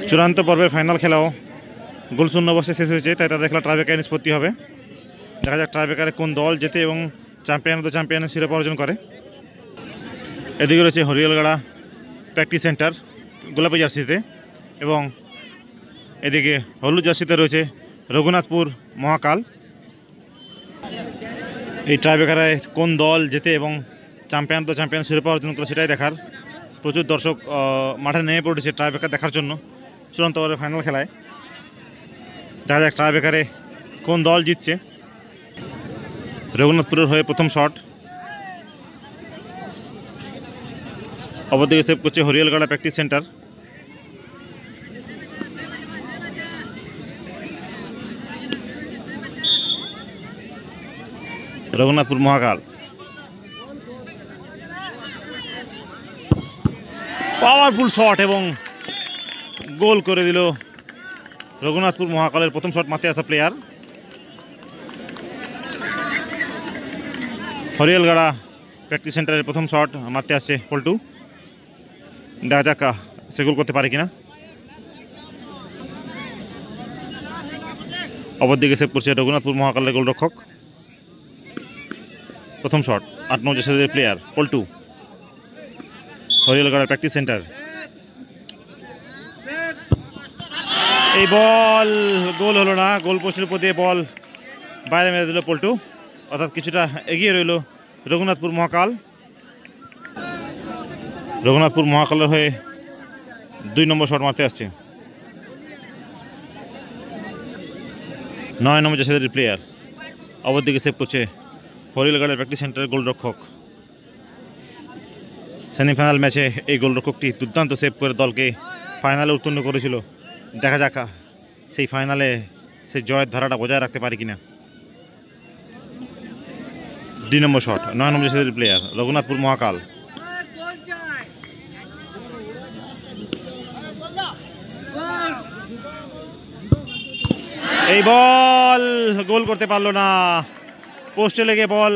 চূড়ান্ত পর্বের ফাইনাল খেলাও গোলশূন্য অবস্থায় শেষ হয়েছে, তাই তাদের খেলা ট্রাইব্রেকারে নিষ্পত্তি হবে। দেখা যাক ট্রাইব্রেকারে কোন দল জেতে এবং চ্যাম্পিয়ন অফ দ্য চ্যাম্পিয়নের শিরোপা অর্জন করে। এদিকে রয়েছে হরিয়ালগাড়া প্র্যাকটিস সেন্টার গোলাপি জার্সিতে, এবং এদিকে হলুদ জার্সিতে রয়েছে রঘুনাথপুর মহাকাল। এই ট্রাইব্রেকারে কোন দল জেতে এবং চ্যাম্পিয়ন অফ দ্য চ্যাম্পিয়ন শিরোপা অর্জন করে সেটাই দেখার প্রচুর দর্শক মাঠে নেমে পড়েছে ট্রাইব্রেকার দেখার জন্য। চূড়ান্ত পর্বের ফাইনাল খেলায় দেখা যাক ট্রাইব্রেকারে কোন দল জিতছে। রঘুনাথপুরের হয়ে প্রথম শট, অপরদিকে সেভ করছে হরিয়ালগাড়া প্র্যাকটিস সেন্টার। রঘুনাথপুর মহাকাল পাওয়ারফুল শট এবং গোল করে দিল রঘুনাথপুর মহাকালের প্রথম শট মারতে আসা প্লেয়ার। হরিয়ালগাড়া প্র্যাকটিস সেন্টারের প্রথম শট মারতে আসছে পল্টু, দেখা যাক সে গোল করতে পারে কিনা। অপরদিকে সেভ করছে রঘুনাথপুর মহাকালের গোলরক্ষক। প্রথম শট 8 নম্বর জার্সির player Paltu, Hariyalgara practice centre. এই বল গোল হলো না, গোল পোস্টের উপর দিয়ে বল বাইরে মেরে দিল পল্টু, অর্থাৎ কিছুটা এগিয়ে রইল রঘুনাথপুর মহাকাল। রঘুনাথপুর মহাকালের হয়ে 2 নম্বর শট মারতে আসছে 9 নম্বর জার্সির প্লেয়ার। অপরদিকে সেভ করছে হরিয়ালগাড়ার প্র্যাকটিস সেন্টারের গোলরক্ষক। সেমিফাইনাল ম্যাচে এই গোলরক্ষকটি দুর্দান্ত সেভ করে দলকে ফাইনালে উত্তীর্ণ করেছিল। দেখা যাক সেই ফাইনালে সে জয়ের ধারাটা বজায় রাখতে পারে কিনা। 2 নম্বর শট 9 নম্বর জার্সির প্লেয়ার রঘুনাথপুর মহাকাল। এই বল গোল করতে পারলো না, পোস্টে লেগে বল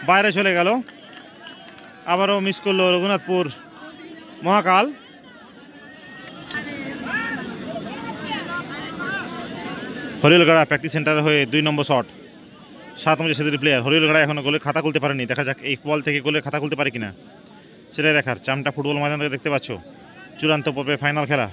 বাইরে চলে গেল। আবারও মিস করলো রঘুনাথপুর মহাকাল। হরিয়ালগাড়া প্র্যাকটিস সেন্টার হয়ে 2 নম্বর শট 7 নম্বর জার্সির প্লেয়ার। হরিয়ালগাড়া এখনো গোলের খাতা খুলতে পারেনি, দেখা যাক এই বল থেকে গোলের খাতা খুলতে পারে কিনা সেটাই দেখার। চামটা ফুটবল ময়দান থেকে দেখতে পাচ্ছ চূড়ান্ত পর্বের ফাইনাল খেলা।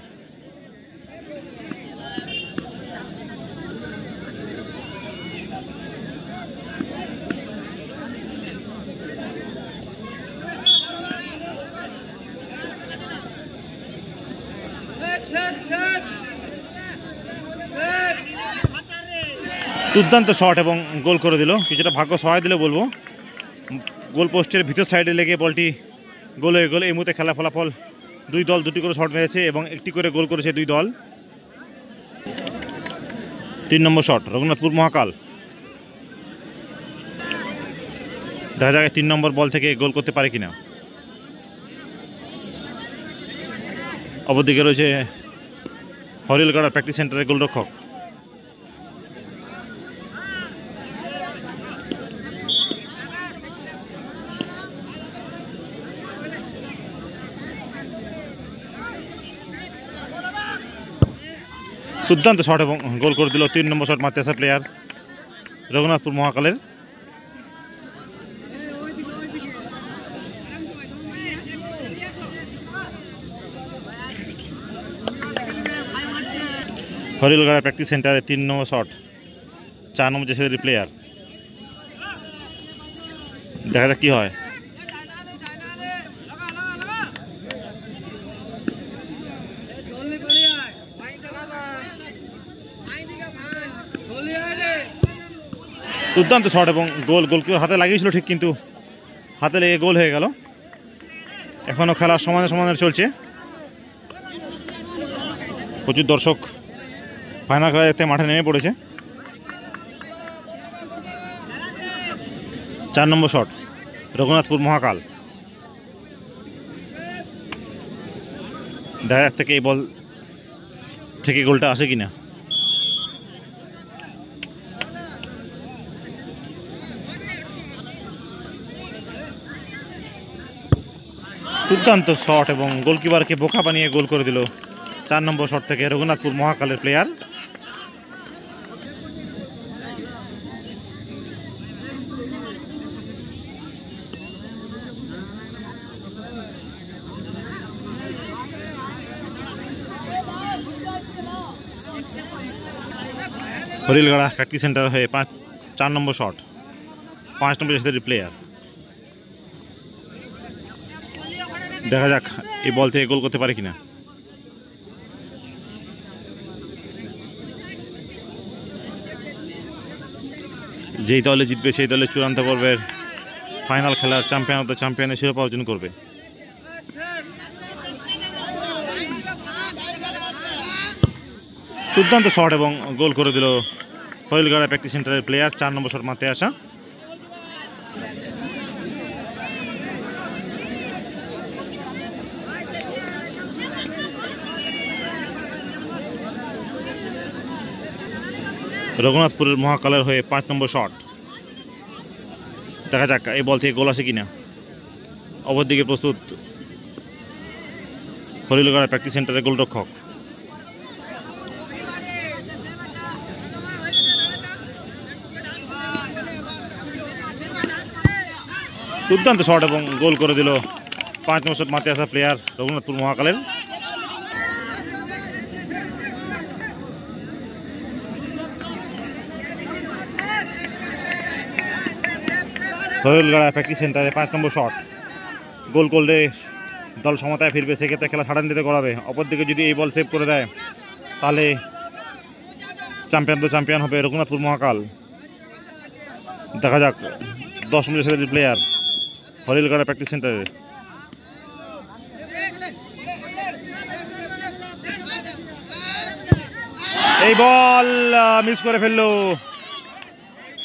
দুর্দান্ত শট এবং গোল করে দিল, কিছুটা ভাগ্য সহায় দিলে বলবো। গোল পোস্টের ভিতর সাইডে লেগে বলটি গোল হয়ে গেল। এই মুহূর্তে খেলা ফলাফল 2 দল 2টি করে শট মেরেছে এবং 1টি করে গোল করেছে 2 দল। 3 নম্বর শট রঘুনাথপুর মহাকাল। দেখা যাক 3 নম্বর বল থেকে গোল করতে পারে কিনা। অপরদিকে রয়েছে হরিয়ালগাড়া প্র্যাকটিস সেন্টারের গোলরক্ষক। দুর্দান্ত শট এবং গোল করে দিল 3 নম্বর শট মারতে আসা প্লেয়ার রঘুনাথপুর মহাকালের। হরিয়ালগাড়া প্র্যাকটিস সেন্টারে 3 নম্বর শট 4 নম্বর জার্সির প্লেয়ার। দেখা যাক কি হয়। দুর্দান্ত শট এবং গোল, গোলকিপার হাতে লাগিয়েছিল ঠিক, কিন্তু হাতে লেগে গোল হয়ে গেল। এখনও খেলা সমানে সমানে চলছে। প্রচুর দর্শক ফাইনাল খেলা দেখতে মাঠে নেমে পড়েছে। 4 নম্বর শট রঘুনাথপুর মহাকাল। দেখা যাক থেকে এই বল থেকে গোলটা আসে কিনা। দুর্দান্ত শট এবং গোলকিপারকে বোকা বানিয়ে গোল করে দিল 4 নম্বর শট থেকে রঘুনাথপুর মহাকালের প্লেয়ার। হরিলগড়া প্র্যাকটিস সেন্টার হয়ে 4 নম্বর শট, 5 নম্বর জার্সির প্লেয়ার। দেখা যাক এই বল থেকে গোল করতে পারে কিনা। যেই দলে জিতবে সেই দলে চূড়ান্ত পর্বের ফাইনাল খেলার চ্যাম্পিয়ন অফ দ্য চ্যাম্পিয়নের শিরোপা অর্জন করবে। দুর্দান্ত শট এবং গোল করে দিল হরিলগড়া প্র্যাকটিস সেন্টারের প্লেয়ার। 4 নম্বর শট মারতে আসা। রঘুনাথপুরের মহাকালের হয়ে 5 নম্বর শট। দেখা যাক এই বল থেকে গোল আসে কিনা। অপরদিকে প্রস্তুত হরিলগড়া প্র্যাকটিস সেন্টারের গোলরক্ষক। দুর্দান্ত শট এবং গোল করে দিল 5 নম্বর শট মারতে আসা প্লেয়ার রঘুনাথপুর মহাকালের। হরিলগড়া প্র্যাকটিস সেন্টারে 5 নম্বর শট। গোল করলে দল সমতায় ফিরবে, সেক্ষেত্রে খেলা ছাড়ান দিতে করাবে। অপরদিকে যদি এই বল সেভ করে দেয় তাহলে চ্যাম্পিয়ন হবে রঘুনাথপুর মহাকাল। দেখা যাক 10 নম্বর জার্সির প্লেয়ার হরিলগড়া প্র্যাকটিস সেন্টারে। এই বল মিস করে ফেললো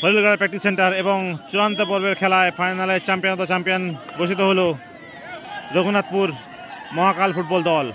হরিলগড়া প্র্যাকটিস সেন্টার এবং চূড়ান্ত পর্বের খেলায় ফাইনালে চ্যাম্পিয়ন ঘোষিত হলো রঘুনাথপুর মহাকাল ফুটবল দল।